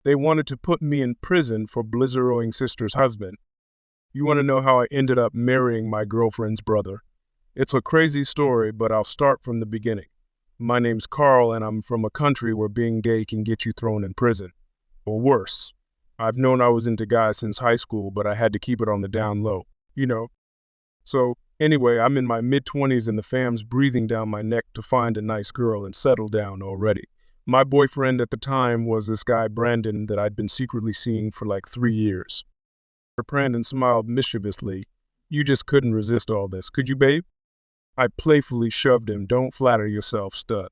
They wanted to put me in prison for blizzarding sister's husband. You want to know how I ended up marrying my girlfriend's brother? It's a crazy story, but I'll start from the beginning. My name's Carl, and I'm from a country where being gay can get you thrown in prison. Or worse. I've known I was into guys since high school, but I had to keep it on the down low, you know. So, anyway, I'm in my mid-20s and the fam's breathing down my neck to find a nice girl and settle down already. My boyfriend at the time was this guy, Brandon, that I'd been secretly seeing for like 3 years. Brandon smiled mischievously. You just couldn't resist all this, could you, babe? I playfully shoved him. Don't flatter yourself, stud.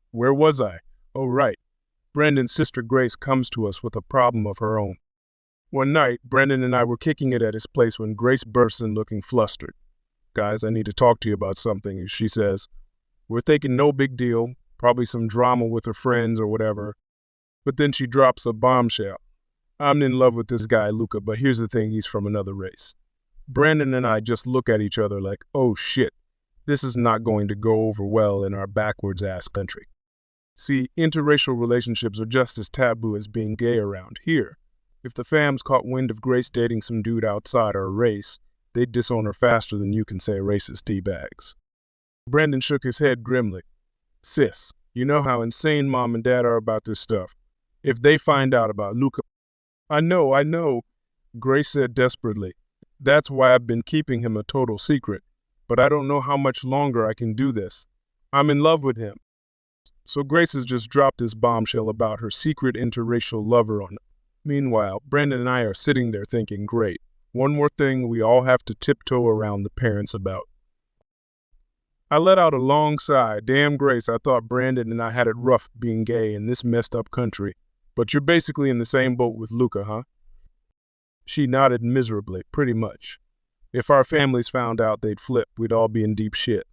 Where was I? Oh, right. Brandon's sister Grace comes to us with a problem of her own. One night, Brandon and I were kicking it at his place when Grace bursts in looking flustered. Guys, I need to talk to you about something, she says. We're thinking no big deal, probably some drama with her friends or whatever. But then she drops a bombshell. I'm in love with this guy, Luca, but here's the thing, he's from another race. Brandon and I just look at each other like, oh shit, this is not going to go over well in our backwards-ass country. See, interracial relationships are just as taboo as being gay around here. If the fams caught wind of Grace dating some dude outside our race, they'd disown her faster than you can say racist teabags. Brandon shook his head grimly. Sis, you know how insane mom and dad are about this stuff. If they find out about Luca... I know, Grace said desperately. That's why I've been keeping him a total secret. But I don't know how much longer I can do this. I'm in love with him. So Grace has just dropped this bombshell about her secret interracial lover on him. Meanwhile, Brandon and I are sitting there thinking, great, one more thing we all have to tiptoe around the parents about. I let out a long sigh. Damn, Grace, I thought Brandon and I had it rough being gay in this messed up country. But you're basically in the same boat with Luca, huh? She nodded miserably, pretty much. If our families found out they'd flip, we'd all be in deep shit.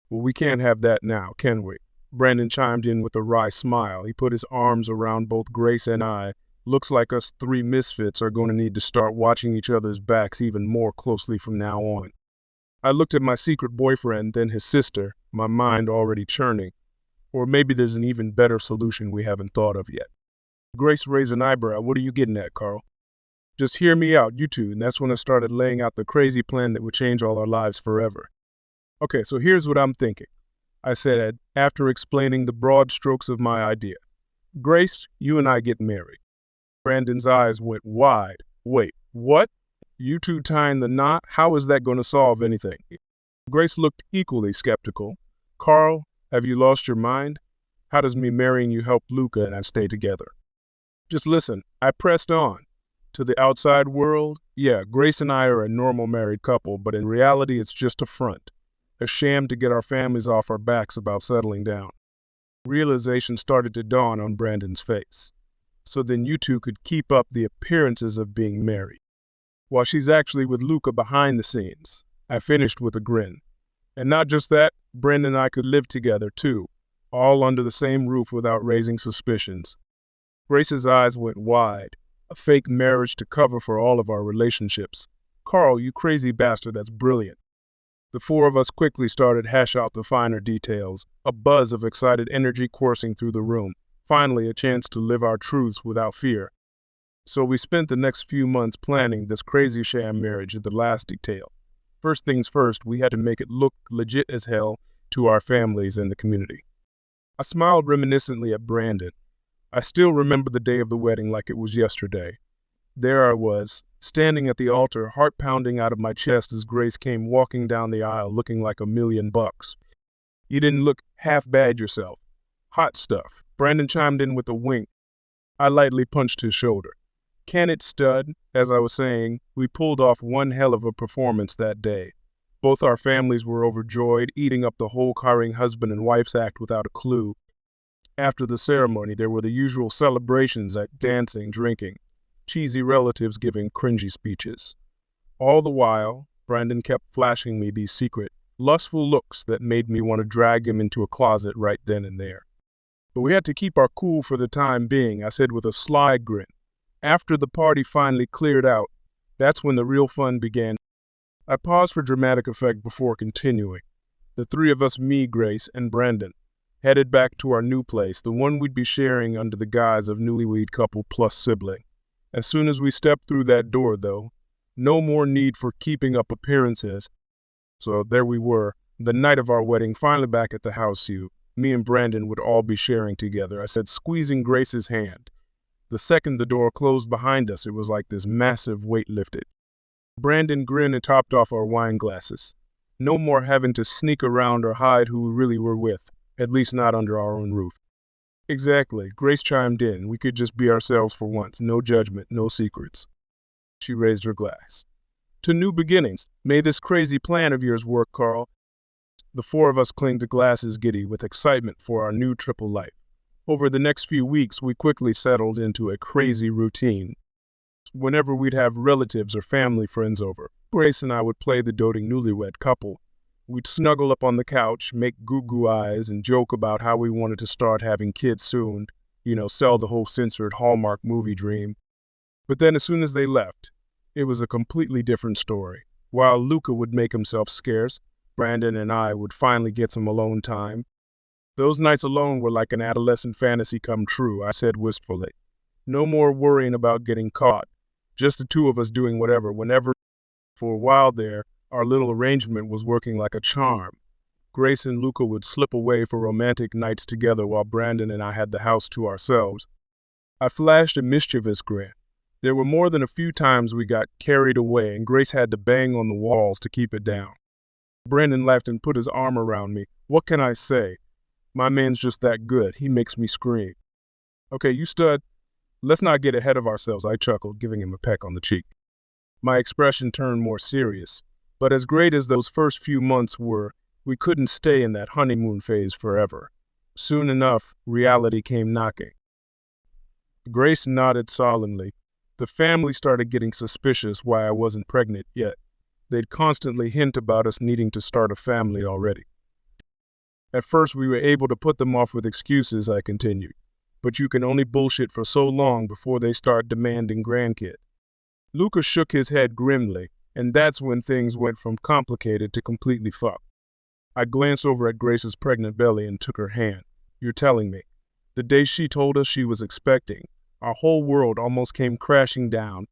Well, we can't have that now, can we? Brandon chimed in with a wry smile. He put his arms around both Grace and I. Looks like us three misfits are going to need to start watching each other's backs even more closely from now on. I looked at my secret boyfriend, then his sister, my mind already churning. Or maybe there's an even better solution we haven't thought of yet. Grace raised an eyebrow. What are you getting at, Carl? Just hear me out, you two, and that's when I started laying out the crazy plan that would change all our lives forever. Okay, so here's what I'm thinking, I said after explaining the broad strokes of my idea. Grace, you and I get married. Brandon's eyes went wide. Wait, what? You two tying the knot? How is that going to solve anything? Grace looked equally skeptical. Carl, have you lost your mind? How does me marrying you help Luca and I stay together? Just listen, I pressed on. To the outside world, yeah, Grace and I are a normal married couple, but in reality it's just a front. A sham to get our families off our backs about settling down. Realization started to dawn on Brandon's face. So then you two could keep up the appearances of being married, while she's actually with Luca behind the scenes. I finished with a grin. And not just that, Brandon and I could live together too, all under the same roof without raising suspicions. Grace's eyes went wide. A fake marriage to cover for all of our relationships. Carl, you crazy bastard, that's brilliant. The four of us quickly started to hash out the finer details, a buzz of excited energy coursing through the room. Finally, a chance to live our truths without fear. So we spent the next few months planning this crazy sham marriage in the last detail. First things first, we had to make it look legit as hell to our families and the community. I smiled reminiscently at Brandon. I still remember the day of the wedding like it was yesterday. There I was, standing at the altar, heart pounding out of my chest as Grace came walking down the aisle looking like $1,000,000. You didn't look half bad yourself. Hot stuff. Brandon chimed in with a wink. I lightly punched his shoulder. Can it, stud? As I was saying, we pulled off one hell of a performance that day. Both our families were overjoyed, eating up the whole carring husband and wife's act without a clue. After the ceremony, there were the usual celebrations like dancing, drinking, cheesy relatives giving cringy speeches. All the while, Brandon kept flashing me these secret, lustful looks that made me want to drag him into a closet right then and there. But we had to keep our cool for the time being, I said with a sly grin. After the party finally cleared out, that's when the real fun began. I paused for dramatic effect before continuing. The three of us, me, Grace, and Brandon. headed back to our new place, the one we'd be sharing under the guise of newlywed couple plus sibling. As soon as we stepped through that door, though, no more need for keeping up appearances. So there we were, the night of our wedding, finally back at the house me and Brandon would all be sharing together. I said, squeezing Grace's hand. The second the door closed behind us, it was like this massive weight lifted. Brandon grinned and topped off our wine glasses. No more having to sneak around or hide who we really were with, at least not under our own roof. Exactly, Grace chimed in. We could just be ourselves for once, no judgment, no secrets. She raised her glass. To new beginnings. May this crazy plan of yours work, Carl. The four of us clinged to glasses giddy with excitement for our new triple life. Over the next few weeks, we quickly settled into a crazy routine. Whenever we'd have relatives or family friends over, Grace and I would play the doting newlywed couple. We'd snuggle up on the couch, make goo-goo eyes, and joke about how we wanted to start having kids soon, sell the whole censored Hallmark movie dream. But then as soon as they left, it was a completely different story. While Luca would make himself scarce, Brandon and I would finally get some alone time. Those nights alone were like an adolescent fantasy come true, I said wistfully. No more worrying about getting caught, just the two of us doing whatever, whenever. For a while there, our little arrangement was working like a charm. Grace and Luca would slip away for romantic nights together while Brandon and I had the house to ourselves. I flashed a mischievous grin. There were more than a few times we got carried away and Grace had to bang on the walls to keep it down. Brandon laughed and put his arm around me. What can I say? My man's just that good. He makes me scream. Okay, you stud. Let's not get ahead of ourselves, I chuckled, giving him a peck on the cheek. My expression turned more serious. But as great as those first few months were, we couldn't stay in that honeymoon phase forever. Soon enough, reality came knocking. Grace nodded solemnly. The family started getting suspicious why I wasn't pregnant yet. They'd constantly hint about us needing to start a family already. At first, we were able to put them off with excuses, I continued. But you can only bullshit for so long before they start demanding grandkids. Luca shook his head grimly, and that's when things went from complicated to completely fucked. I glanced over at Grace's pregnant belly and took her hand. You're telling me. The day she told us she was expecting, our whole world almost came crashing down.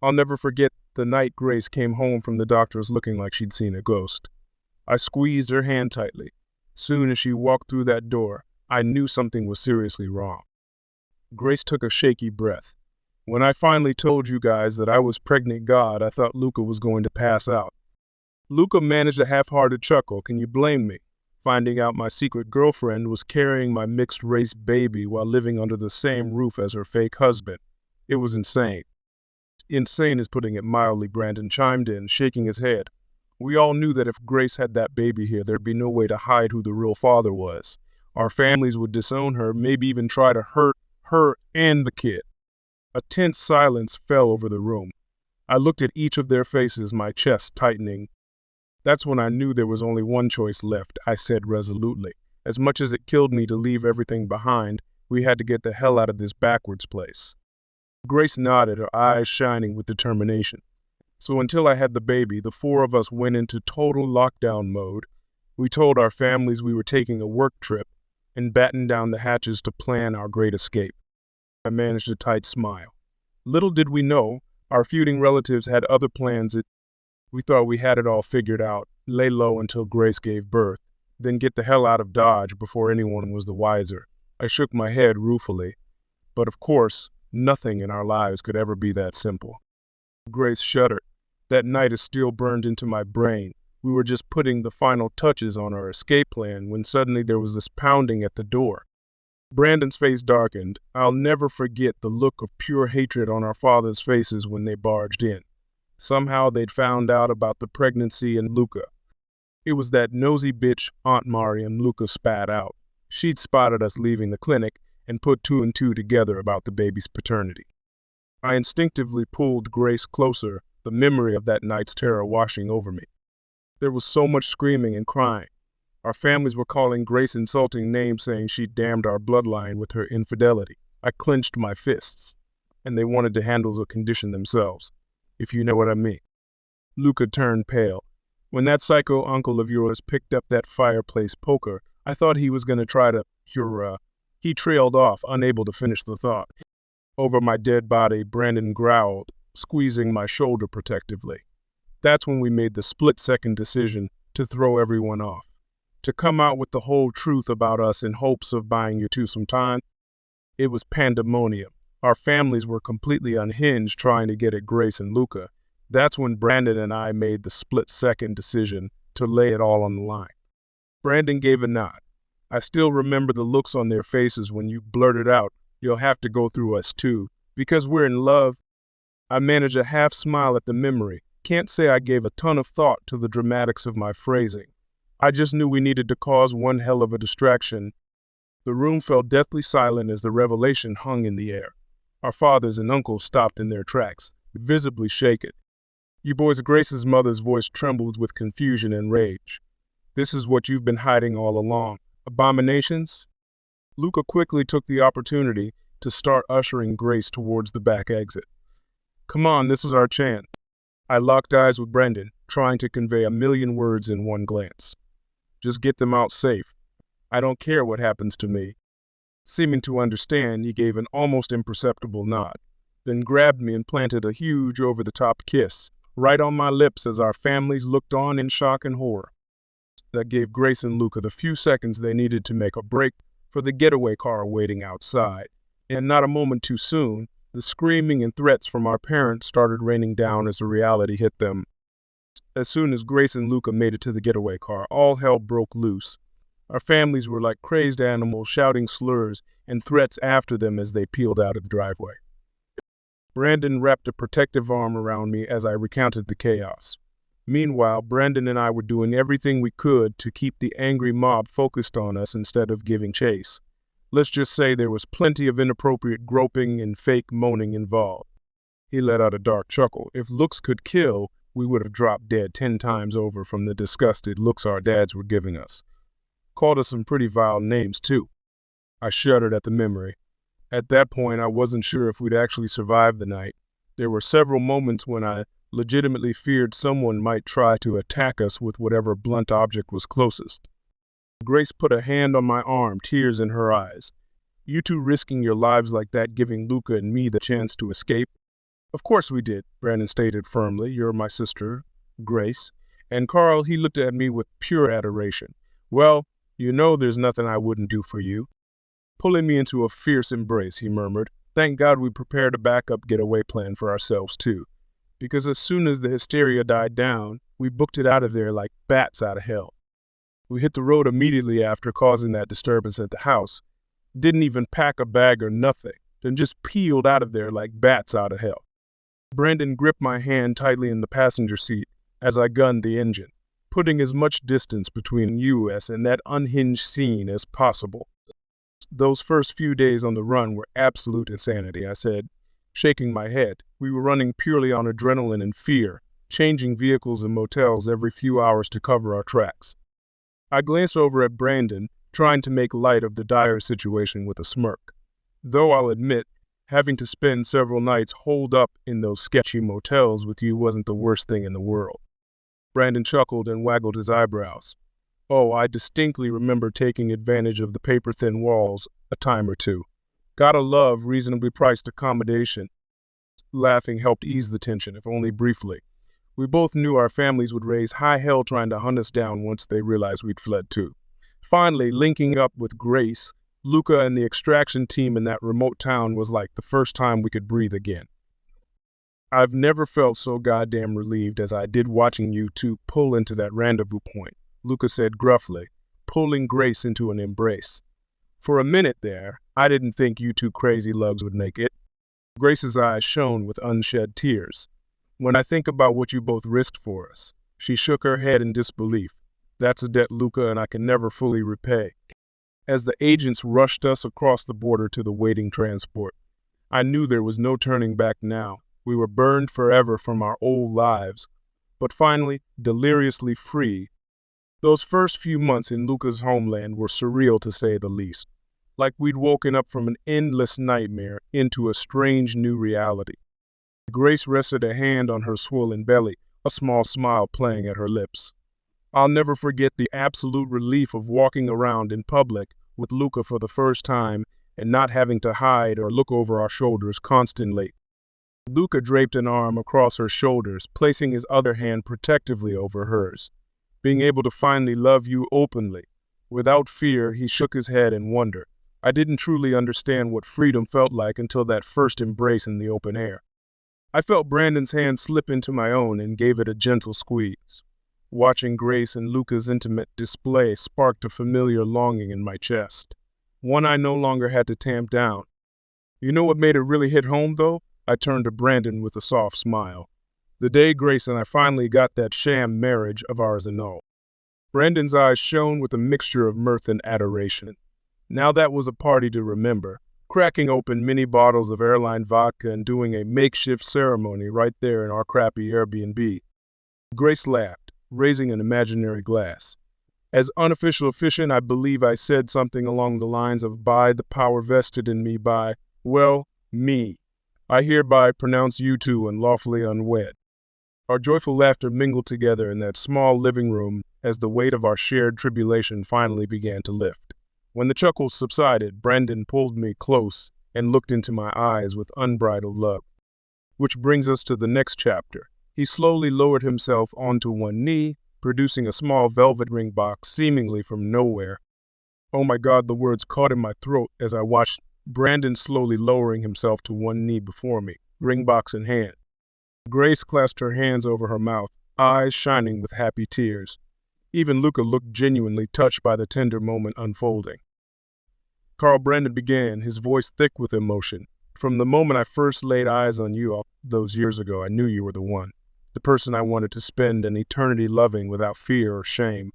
I'll never forget the night Grace came home from the doctor's looking like she'd seen a ghost. I squeezed her hand tightly. Soon as she walked through that door, I knew something was seriously wrong. Grace took a shaky breath. When I finally told you guys that I was pregnant God, I thought Luca was going to pass out. Luca managed a half-hearted chuckle. Can you blame me? Finding out my secret girlfriend was carrying my mixed-race baby while living under the same roof as her fake husband. It was insane. Insane is putting it mildly, Brandon chimed in, shaking his head. We all knew that if Grace had that baby here, there'd be no way to hide who the real father was. Our families would disown her, maybe even try to hurt her and the kid. A tense silence fell over the room. I looked at each of their faces, my chest tightening. That's when I knew there was only one choice left, I said resolutely. As much as it killed me to leave everything behind, we had to get the hell out of this backwards place. Grace nodded, her eyes shining with determination. So until I had the baby, the four of us went into total lockdown mode. We told our families we were taking a work trip and battened down the hatches to plan our great escape. I managed a tight smile. Little did we know, our feuding relatives had other plans. We thought we had it all figured out, lay low until Grace gave birth, then get the hell out of Dodge before anyone was the wiser. I shook my head ruefully. But of course, nothing in our lives could ever be that simple. Grace shuddered. That night is still burned into my brain. We were just putting the final touches on our escape plan when suddenly there was this pounding at the door. Brandon's face darkened. I'll never forget the look of pure hatred on our father's faces when they barged in. Somehow they'd found out about the pregnancy and Luca. It was that nosy bitch Aunt Mariam Luca spat out. She'd spotted us leaving the clinic and put two and two together about the baby's paternity. I instinctively pulled Grace closer, the memory of that night's terror washing over me. There was so much screaming and crying. Our families were calling Grace insulting names, saying she damned our bloodline with her infidelity. I clenched my fists, and they wanted to handle the condition themselves, if you know what I mean. Luca turned pale. When that psycho uncle of yours picked up that fireplace poker, I thought he was going to try to cure. He trailed off, unable to finish the thought. Over my dead body, Brandon growled, squeezing my shoulder protectively. That's when we made the split-second decision to throw everyone off, to come out with the whole truth about us in hopes of buying you two some time. It was pandemonium. Our families were completely unhinged trying to get at Grace and Luca. That's when Brandon and I made the split-second decision to lay it all on the line. Brandon gave a nod. I still remember the looks on their faces when you blurted out, "You'll have to go through us too, because we're in love." I managed a half smile at the memory. Can't say I gave a ton of thought to the dramatics of my phrasing. I just knew we needed to cause one hell of a distraction. The room fell deathly silent as the revelation hung in the air. Our fathers and uncles stopped in their tracks, visibly shaken. You boys, Grace's mother's voice trembled with confusion and rage. "This is what you've been hiding all along. Abominations?" Luca quickly took the opportunity to start ushering Grace towards the back exit. "Come on, this is our chance." I locked eyes with Brendan, trying to convey a million words in one glance. "Just get them out safe. I don't care what happens to me." Seeming to understand, he gave an almost imperceptible nod, then grabbed me and planted a huge over-the-top kiss right on my lips as our families looked on in shock and horror. That gave Grace and Luca the few seconds they needed to make a break for the getaway car waiting outside. And not a moment too soon, the screaming and threats from our parents started raining down as the reality hit them. As soon as Grace and Luca made it to the getaway car, all hell broke loose. Our families were like crazed animals, shouting slurs and threats after them as they peeled out of the driveway. Brandon wrapped a protective arm around me as I recounted the chaos. Meanwhile, Brandon and I were doing everything we could to keep the angry mob focused on us instead of giving chase. Let's just say there was plenty of inappropriate groping and fake moaning involved. He let out a dark chuckle. If looks could kill, we would have dropped dead 10 times over from the disgusted looks our dads were giving us. Called us some pretty vile names, too. I shuddered at the memory. At that point, I wasn't sure if we'd actually survive the night. There were several moments when I legitimately feared someone might try to attack us with whatever blunt object was closest. Grace put a hand on my arm, tears in her eyes. "You two risking your lives like that, giving Luca and me the chance to escape?" "Of course we did," Brandon stated firmly. "You're my sister, Grace." And Carl, he looked at me with pure adoration. "Well, you know there's nothing I wouldn't do for you." Pulling me into a fierce embrace, he murmured, "Thank God we prepared a backup getaway plan for ourselves, too. Because as soon as the hysteria died down, we booked it out of there like bats out of hell. We hit the road immediately after causing that disturbance at the house. Didn't even pack a bag or nothing, then just peeled out of there like bats out of hell." Brandon gripped my hand tightly in the passenger seat as I gunned the engine, putting as much distance between us and that unhinged scene as possible. "Those first few days on the run were absolute insanity," I said, shaking my head. "We were running purely on adrenaline and fear, changing vehicles and motels every few hours to cover our tracks." I glanced over at Brandon, trying to make light of the dire situation with a smirk. Though I'll admit, having to spend several nights holed up in those sketchy motels with you wasn't the worst thing in the world. Brandon chuckled and waggled his eyebrows. "Oh, I distinctly remember taking advantage of the paper-thin walls a time or two. Gotta love reasonably priced accommodation." Laughing helped ease the tension, if only briefly. We both knew our families would raise high hell trying to hunt us down once they realized we'd fled too. Finally, linking up with Grace, Luca, and the extraction team in that remote town was like the first time we could breathe again. I've never felt so goddamn relieved as I did watching you two pull into that rendezvous point, Luca said gruffly, pulling Grace into an embrace. "For a minute there, I didn't think you two crazy lugs would make it." Grace's eyes shone with unshed tears. "When I think about what you both risked for us," she shook her head in disbelief. "That's a debt, Luca, and I can never fully repay." As the agents rushed us across the border to the waiting transport, I knew there was no turning back now. We were burned forever from our old lives, but finally, deliriously free. Those first few months in Luca's homeland were surreal to say the least. Like we'd woken up from an endless nightmare into a strange new reality. Grace rested a hand on her swollen belly, a small smile playing at her lips. I'll never forget the absolute relief of walking around in public with Luca for the first time and not having to hide or look over our shoulders constantly. Luca draped an arm across her shoulders, placing his other hand protectively over hers. Being able to finally love you openly. Without fear, he shook his head in wonder. I didn't truly understand what freedom felt like until that first embrace in the open air. I felt Brandon's hand slip into my own and gave it a gentle squeeze. Watching Grace and Luca's intimate display sparked a familiar longing in my chest, one I no longer had to tamp down. You know what made it really hit home, though? I turned to Brandon with a soft smile. The day Grace and I finally got that sham marriage of ours annul. Brandon's eyes shone with a mixture of mirth and adoration. Now that was a party to remember, cracking open mini bottles of airline vodka and doing a makeshift ceremony right there in our crappy Airbnb. Grace laughed, raising an imaginary glass. As unofficial officiant, I believe I said something along the lines of, by the power vested in me by, well, me. I hereby pronounce you two unlawfully unwed. Our joyful laughter mingled together in that small living room as the weight of our shared tribulation finally began to lift. When the chuckles subsided, Brandon pulled me close and looked into my eyes with unbridled love. Which brings us to the next chapter. He slowly lowered himself onto one knee, producing a small velvet ring box seemingly from nowhere. Oh my God, the words caught in my throat as I watched Brandon slowly lowering himself to one knee before me, ring box in hand. Grace clasped her hands over her mouth, eyes shining with happy tears. Even Luca looked genuinely touched by the tender moment unfolding. Carl, Brandon began, his voice thick with emotion. From the moment I first laid eyes on you all those years ago, I knew you were the one, the person I wanted to spend an eternity loving without fear or shame.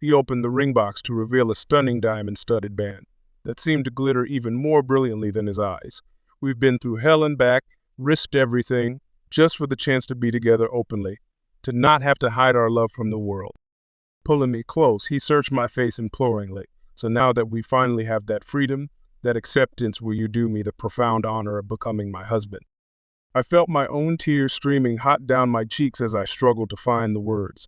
He opened the ring box to reveal a stunning diamond-studded band that seemed to glitter even more brilliantly than his eyes. We've been through hell and back, risked everything, just for the chance to be together openly, to not have to hide our love from the world. Pulling me close, he searched my face imploringly. So now that we finally have that freedom, that acceptance, will you do me the profound honor of becoming my husband? I felt my own tears streaming hot down my cheeks as I struggled to find the words.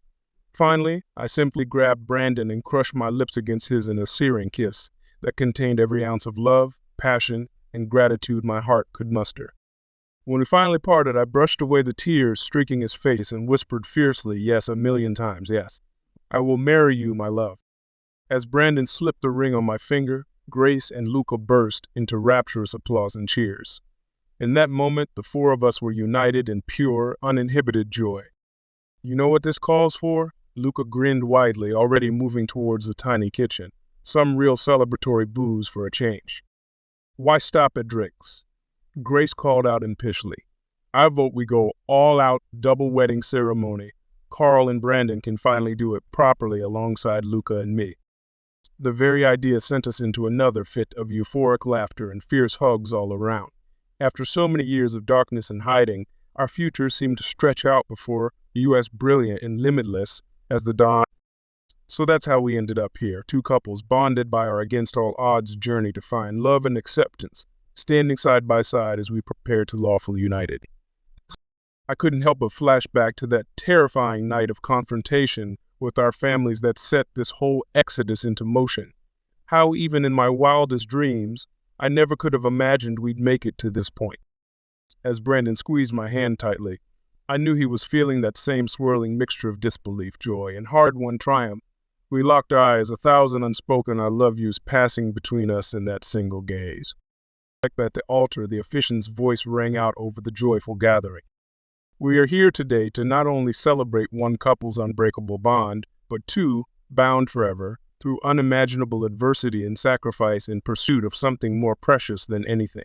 Finally, I simply grabbed Brandon and crushed my lips against his in a searing kiss that contained every ounce of love, passion, and gratitude my heart could muster. When we finally parted, I brushed away the tears streaking his face and whispered fiercely, yes, 1,000,000 times, yes. I will marry you, my love. As Brandon slipped the ring on my finger, Grace and Luca burst into rapturous applause and cheers. In that moment, the four of us were united in pure, uninhibited joy. You know what this calls for? Luca grinned widely, already moving towards the tiny kitchen. Some real celebratory booze for a change. Why stop at drinks? Grace called out impishly. I vote we go all out double wedding ceremony. Carl and Brandon can finally do it properly alongside Luca and me. The very idea sent us into another fit of euphoric laughter and fierce hugs all around. After so many years of darkness and hiding, our future seemed to stretch out before you as brilliant and limitless as the dawn. So that's how we ended up here, two couples bonded by our against all odds journey to find love and acceptance, standing side by side as we prepared to lawfully united. I couldn't help but flash back to that terrifying night of confrontation with our families that set this whole exodus into motion. How even in my wildest dreams, I never could have imagined we'd make it to this point. As Brandon squeezed my hand tightly, I knew he was feeling that same swirling mixture of disbelief, joy, and hard-won triumph. We locked eyes, 1,000 unspoken I love yous passing between us in that single gaze. At the altar, the officiant's voice rang out over the joyful gathering. We are here today to not only celebrate one couple's unbreakable bond, but two, bound forever, through unimaginable adversity and sacrifice in pursuit of something more precious than anything.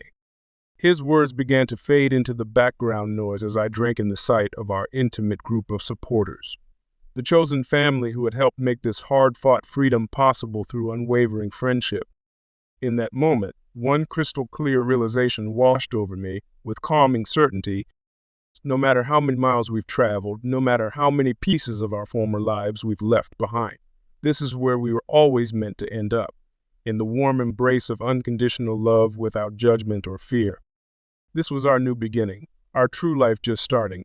His words began to fade into the background noise as I drank in the sight of our intimate group of supporters. The chosen family who had helped make this hard-fought freedom possible through unwavering friendship. In that moment, one crystal-clear realization washed over me with calming certainty. No matter how many miles we've traveled, no matter how many pieces of our former lives we've left behind, this is where we were always meant to end up, in the warm embrace of unconditional love without judgment or fear. This was our new beginning, our true life just starting.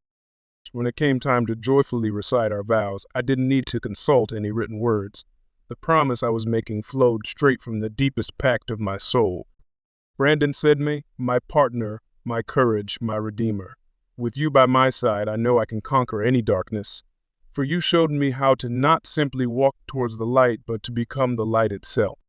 When it came time to joyfully recite our vows, I didn't need to consult any written words. The promise I was making flowed straight from the deepest pact of my soul. Brandon said me, my partner, my courage, my redeemer. With you by my side, I know I can conquer any darkness. For you showed me how to not simply walk towards the light, but to become the light itself.